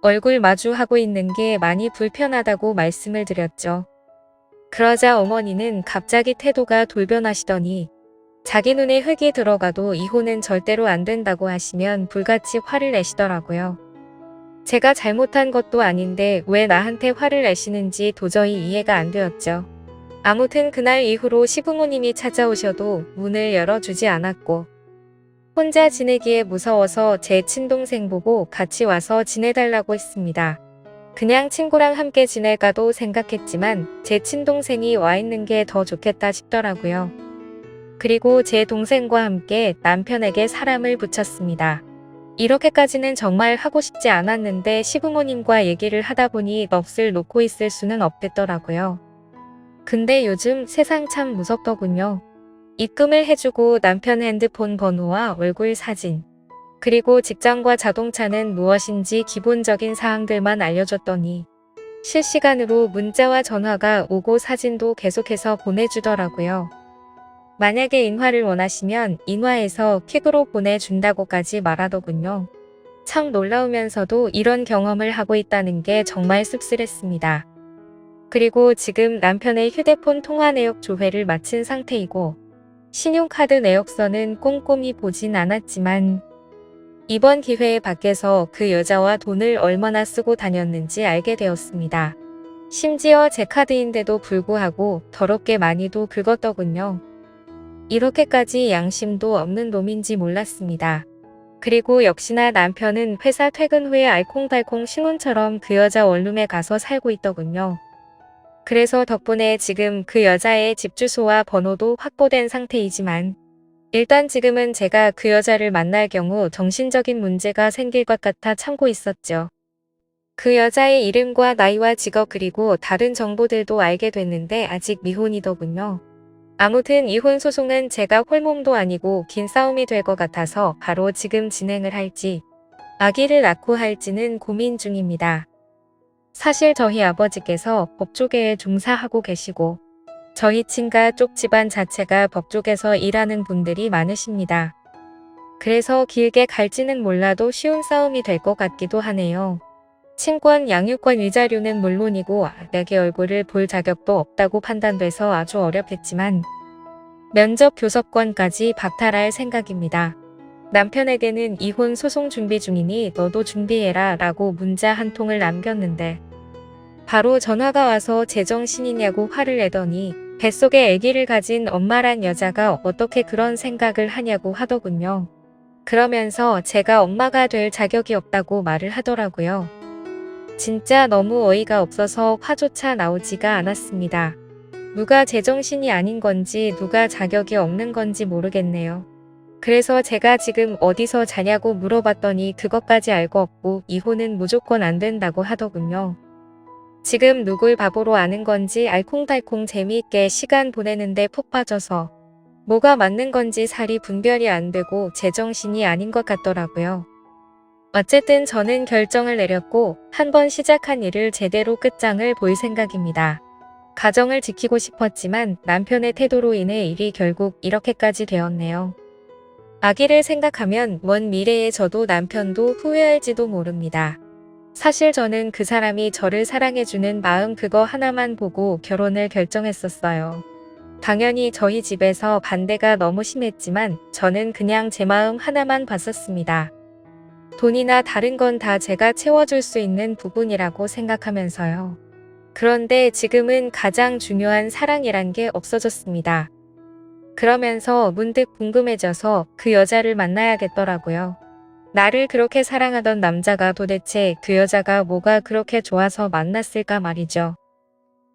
A: 얼굴 마주하고 있는 게 많이 불편하다고 말씀을 드렸죠. 그러자 어머니는 갑자기 태도가 돌변하시더니 자기 눈에 흙이 들어가도 이혼은 절대로 안 된다고 하시면 불같이 화를 내시더라고요. 제가 잘못한 것도 아닌데 왜 나한테 화를 내시는지 도저히 이해가 안 되었죠. 아무튼 그날 이후로 시부모님이 찾아오셔도 문을 열어주지 않았고 혼자 지내기에 무서워서 제 친동생 보고 같이 와서 지내달라고 했습니다. 그냥 친구랑 함께 지낼까도 생각했지만 제 친동생이 와 있는 게 더 좋겠다 싶더라고요. 그리고 제 동생과 함께 남편에게 사람을 붙였습니다. 이렇게까지는 정말 하고 싶지 않았는데 시부모님과 얘기를 하다 보니 넋을 놓고 있을 수는 없겠더라고요. 근데 요즘 세상 참 무섭더군요. 입금을 해주고 남편 핸드폰 번호와 얼굴 사진, 그리고 직장과 자동차는 무엇인지 기본적인 사항들만 알려줬더니 실시간으로 문자와 전화가 오고 사진도 계속해서 보내주더라고요. 만약에 인화를 원하시면 인화해서 퀵으로 보내준다고까지 말하더군요. 참 놀라우면서도 이런 경험을 하고 있다는 게 정말 씁쓸했습니다. 그리고 지금 남편의 휴대폰 통화 내역 조회를 마친 상태이고 신용카드 내역서는 꼼꼼히 보진 않았지만 이번 기회에 밖에서 그 여자와 돈을 얼마나 쓰고 다녔는지 알게 되었습니다. 심지어 제 카드인데도 불구하고 더럽게 많이도 긁었더군요. 이렇게까지 양심도 없는 놈인지 몰랐습니다. 그리고 역시나 남편은 회사 퇴근 후에 알콩달콩 신혼처럼 그 여자 원룸에 가서 살고 있더군요. 그래서 덕분에 지금 그 여자의 집 주소와 번호도 확보된 상태이지만 일단 지금은 제가 그 여자를 만날 경우 정신적인 문제가 생길 것 같아 참고 있었죠. 그 여자의 이름과 나이와 직업 그리고 다른 정보들도 알게 됐는데 아직 미혼이더군요. 아무튼 이혼 소송은 제가 홀몸도 아니고 긴 싸움이 될 것 같아서 바로 지금 진행을 할지 아기를 낳고 할지는 고민 중입니다. 사실 저희 아버지께서 법조계에 종사하고 계시고 저희 친가 쪽 집안 자체가 법조계에서 일하는 분들이 많으십니다. 그래서 길게 갈지는 몰라도 쉬운 싸움이 될 것 같기도 하네요. 친권, 양육권 위자료는 물론이고 내게 얼굴을 볼 자격도 없다고 판단돼서 아주 어렵겠지만 면접 교섭권까지 박탈할 생각입니다. 남편에게는 이혼 소송 준비 중이니 너도 준비해라 라고 문자 한 통을 남겼는데 바로 전화가 와서 제정신이냐고 화를 내더니 뱃속에 아기를 가진 엄마란 여자가 어떻게 그런 생각을 하냐고 하더군요. 그러면서 제가 엄마가 될 자격이 없다고 말을 하더라고요. 진짜 너무 어이가 없어서 화조차 나오지가 않았습니다. 누가 제정신이 아닌 건지 누가 자격이 없는 건지 모르겠네요. 그래서 제가 지금 어디서 자냐고 물어봤더니 그것까지 알고 없고 이혼은 무조건 안 된다고 하더군요. 지금 누굴 바보로 아는 건지 알콩달콩 재미있게 시간 보내는데 푹 빠져서 뭐가 맞는 건지 살이 분별이 안 되고 제정신이 아닌 것 같더라고요. 어쨌든 저는 결정을 내렸고 한번 시작한 일을 제대로 끝장을 볼 생각입니다. 가정을 지키고 싶었지만 남편의 태도로 인해 일이 결국 이렇게까지 되었네요. 아기를 생각하면 먼 미래에 저도 남편도 후회할지도 모릅니다. 사실 저는 그 사람이 저를 사랑해주는 마음 그거 하나만 보고 결혼을 결정했었어요. 당연히 저희 집에서 반대가 너무 심했지만 저는 그냥 제 마음 하나만 봤었습니다. 돈이나 다른 건 다 제가 채워줄 수 있는 부분이라고 생각하면서요. 그런데 지금은 가장 중요한 사랑이란 게 없어졌습니다. 그러면서 문득 궁금해져서 그 여자를 만나야겠더라고요. 나를 그렇게 사랑하던 남자가 도대체 그 여자가 뭐가 그렇게 좋아서 만났을까 말이죠.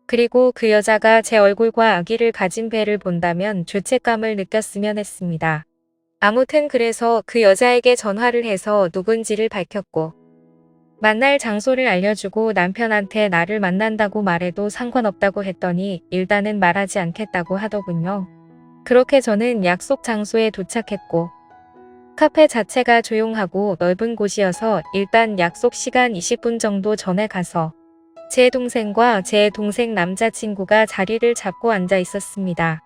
A: 그리고 그 여자가 제 얼굴과 아기를 가진 배를 본다면 죄책감을 느꼈으면 했습니다. 아무튼 그래서 그 여자에게 전화를 해서 누군지를 밝혔고 만날 장소를 알려주고 남편한테 나를 만난다고 말해도 상관없다고 했더니 일단은 말하지 않겠다고 하더군요. 그렇게 저는 약속 장소에 도착했고 카페 자체가 조용하고 넓은 곳이어서 일단 약속 시간 20분 정도 전에 가서 제 동생과 제 동생 남자친구가 자리를 잡고 앉아 있었습니다.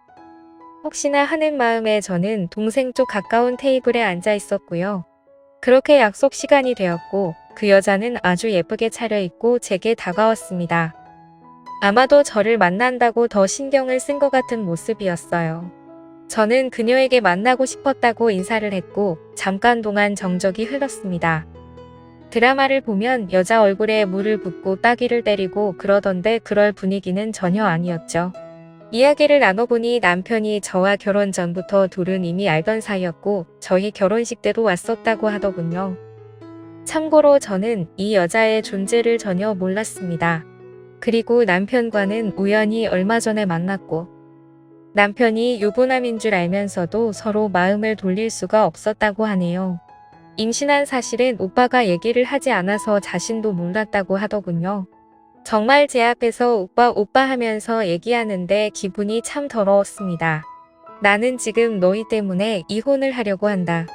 A: 혹시나 하는 마음에 저는 동생 쪽 가까운 테이블에 앉아 있었고요. 그렇게 약속 시간이 되었고 그 여자는 아주 예쁘게 차려입고 제게 다가왔습니다. 아마도 저를 만난다고 더 신경을 쓴 것 같은 모습이었어요. 저는 그녀에게 만나고 싶었다고 인사를 했고 잠깐 동안 정적이 흘렀습니다. 드라마를 보면 여자 얼굴에 물을 붓고 따귀를 때리고 그러던데 그럴 분위기는 전혀 아니었죠. 이야기를 나눠보니 남편이 저와 결혼 전부터 둘은 이미 알던 사이였고 저희 결혼식 때도 왔었다고 하더군요. 참고로 저는 이 여자의 존재를 전혀 몰랐습니다. 그리고 남편과는 우연히 얼마 전에 만났고 남편이 유부남인 줄 알면서도 서로 마음을 돌릴 수가 없었다고 하네요. 임신한 사실은 오빠가 얘기를 하지 않아서 자신도 몰랐다고 하더군요. 정말 제 앞에서 오빠 오빠 하면서 얘기하는데 기분이 참 더러웠습니다. 나는 지금 너희 때문에 이혼을 하려고 한다.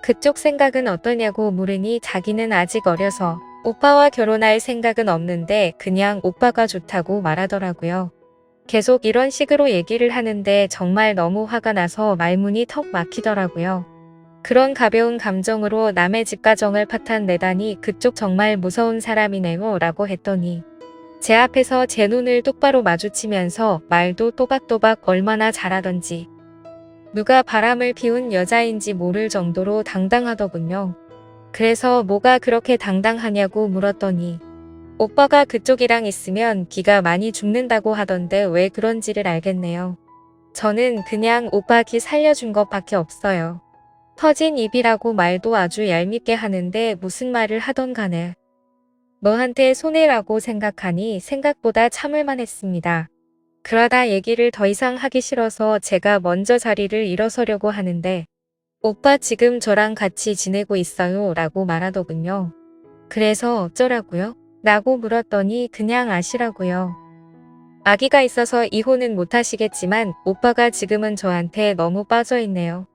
A: 그쪽 생각은 어떠냐고 물으니 자기는 아직 어려서 오빠와 결혼할 생각은 없는데 그냥 오빠가 좋다고 말하더라고요. 계속 이런 식으로 얘기를 하는데 정말 너무 화가 나서 말문이 턱 막히더라고요. 그런 가벼운 감정으로 남의 집 가정을 파탄내다니 그쪽 정말 무서운 사람이네요 라고 했더니 제 앞에서 제 눈을 똑바로 마주치면서 말도 또박또박 얼마나 잘하던지 누가 바람을 피운 여자인지 모를 정도로 당당하더군요. 그래서 뭐가 그렇게 당당하냐고 물었더니 오빠가 그쪽이랑 있으면 기가 많이 죽는다고 하던데 왜 그런지를 알겠네요. 저는 그냥 오빠 기 살려준 것밖에 없어요. 터진 입이라고 말도 아주 얄밉게 하는데 무슨 말을 하던 간에 너한테 손해라고 생각하니 생각보다 참을만 했습니다. 그러다 얘기를 더 이상 하기 싫어서 제가 먼저 자리를 일어서려고 하는데 오빠 지금 저랑 같이 지내고 있어요 라고 말하더군요. 그래서 어쩌라고요? 라고 물었더니 그냥 아시라고요. 아기가 있어서 이혼은 못하시겠지만 오빠가 지금은 저한테 너무 빠져있네요.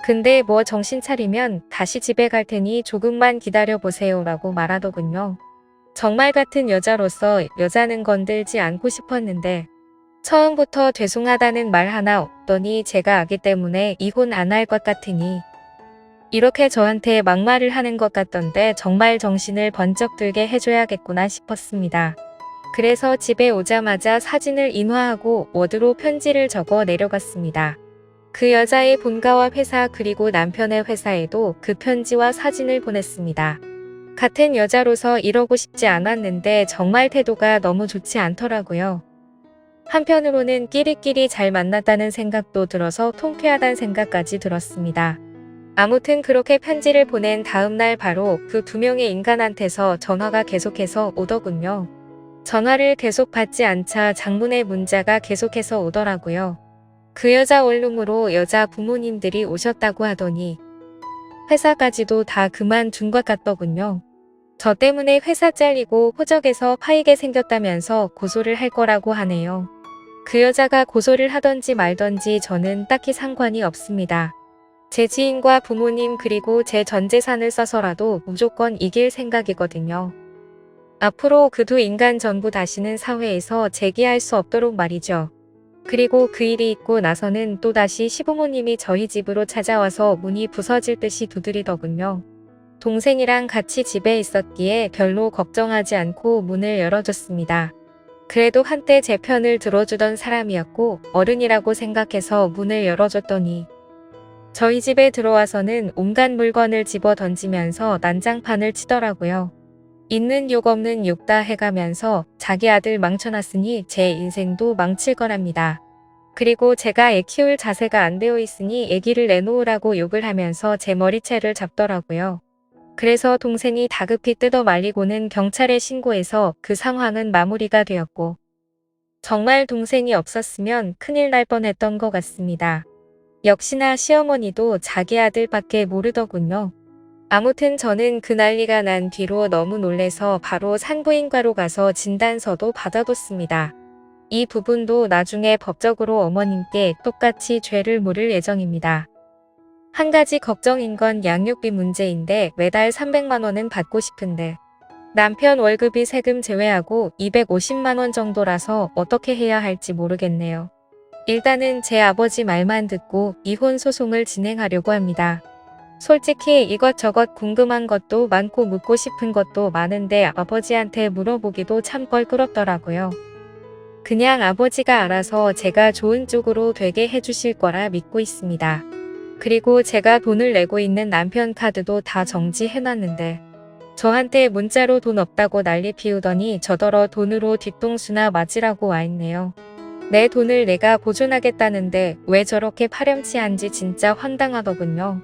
A: 근데 뭐 정신 차리면 다시 집에 갈 테니 조금만 기다려보세요 라고 말하더군요. 정말 같은 여자로서 여자는 건들지 않고 싶었는데 처음부터 죄송하다는 말 하나 없더니 제가 아기 때문에 이혼 안 할 것 같으니 이렇게 저한테 막말을 하는 것 같던데 정말 정신을 번쩍 들게 해줘야겠구나 싶었습니다. 그래서 집에 오자마자 사진을 인화하고 워드로 편지를 적어 내려갔습니다. 그 여자의 본가와 회사 그리고 남편의 회사에도 그 편지와 사진을 보냈습니다. 같은 여자로서 이러고 싶지 않았는데 정말 태도가 너무 좋지 않더라고요. 한편으로는 끼리끼리 잘 만났다는 생각도 들어서 통쾌하다는 생각까지 들었습니다. 아무튼 그렇게 편지를 보낸 다음 날 바로 그 두 명의 인간한테서 전화가 계속해서 오더군요. 전화를 계속 받지 않자 장문의 문자가 계속해서 오더라고요. 그 여자 원룸으로 여자 부모님들이 오셨다고 하더니 회사까지도 다 그만둔 것 같더군요. 저 때문에 회사 잘리고 호적에서 파이게 생겼다면서 고소를 할 거라고 하네요. 그 여자가 고소를 하던지 말던지 저는 딱히 상관이 없습니다. 제 지인과 부모님 그리고 제 전 재산을 써서라도 무조건 이길 생각이거든요. 앞으로 그 두 인간 전부 다시는 사회에서 재기할 수 없도록 말이죠. 그리고 그 일이 있고 나서는 또다시 시부모님이 저희 집으로 찾아와서 문이 부서질 듯이 두드리더군요. 동생이랑 같이 집에 있었기에 별로 걱정하지 않고 문을 열어줬습니다. 그래도 한때 제 편을 들어주던 사람이었고 어른이라고 생각해서 문을 열어줬더니 저희 집에 들어와서는 온갖 물건을 집어 던지면서 난장판을 치더라고요. 있는 욕 없는 욕 다 해가면서 자기 아들 망쳐놨으니 제 인생도 망칠 거랍니다. 그리고 제가 애 키울 자세가 안 되어 있으니 애기를 내놓으라고 욕을 하면서 제 머리채를 잡더라고요. 그래서 동생이 다급히 뜯어 말리고는 경찰에 신고해서 그 상황은 마무리가 되었고 정말 동생이 없었으면 큰일 날 뻔했던 것 같습니다. 역시나 시어머니도 자기 아들밖에 모르더군요. 아무튼 저는 그 난리가 난 뒤로 너무 놀래서 바로 산부인과로 가서 진단서도 받아뒀습니다. 이 부분도 나중에 법적으로 어머님께 똑같이 죄를 물을 예정입니다. 한 가지 걱정인 건 양육비 문제인데 매달 300만 원은 받고 싶은데 남편 월급이 세금 제외하고 250만 원 정도라서 어떻게 해야 할지 모르겠네요. 일단은 제 아버지 말만 듣고 이혼 소송을 진행하려고 합니다. 솔직히 이것저것 궁금한 것도 많고 묻고 싶은 것도 많은데 아버지한테 물어보기도 참 껄끄럽더라고요. 그냥 아버지가 알아서 제가 좋은 쪽으로 되게 해주실 거라 믿고 있습니다. 그리고 제가 돈을 내고 있는 남편 카드도 다 정지해놨는데 저한테 문자로 돈 없다고 난리 피우더니 저더러 돈으로 뒤통수나 맞으라고 와있네요. 내 돈을 내가 보존하겠다는데 왜 저렇게 파렴치한지 진짜 황당하더군요.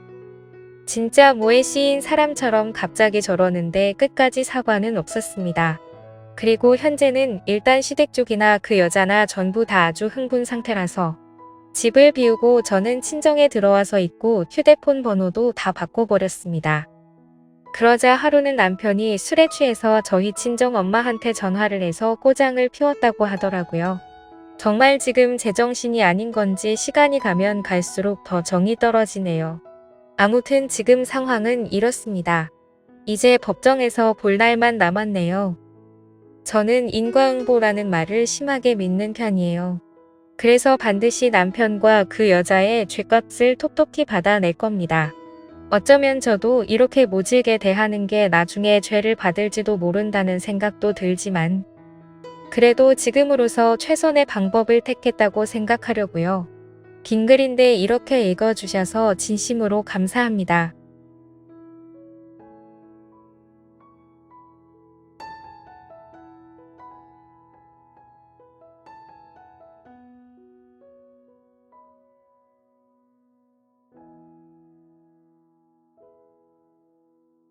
A: 진짜 뭐에 씌인 사람처럼 갑자기 저러는데 끝까지 사과는 없었습니다. 그리고 현재는 일단 시댁 쪽이나 그 여자나 전부 다 아주 흥분 상태라서 집을 비우고 저는 친정에 들어와서 있고 휴대폰 번호도 다 바꿔버렸습니다. 그러자 하루는 남편이 술에 취해서 저희 친정 엄마한테 전화를 해서 꼬장을 피웠다고 하더라고요. 정말 지금 제정신이 아닌 건지 시간이 가면 갈수록 더 정이 떨어지네요. 아무튼 지금 상황은 이렇습니다. 이제 법정에서 볼 날만 남았네요. 저는 인과응보라는 말을 심하게 믿는 편이에요. 그래서 반드시 남편과 그 여자의 죗값을 톡톡히 받아낼 겁니다. 어쩌면 저도 이렇게 모질게 대하는 게 나중에 죄를 받을지도 모른다는 생각도 들지만 그래도 지금으로서 최선의 방법을 택했다고 생각하려고요. 긴 글인데 이렇게 읽어주셔서 진심으로 감사합니다.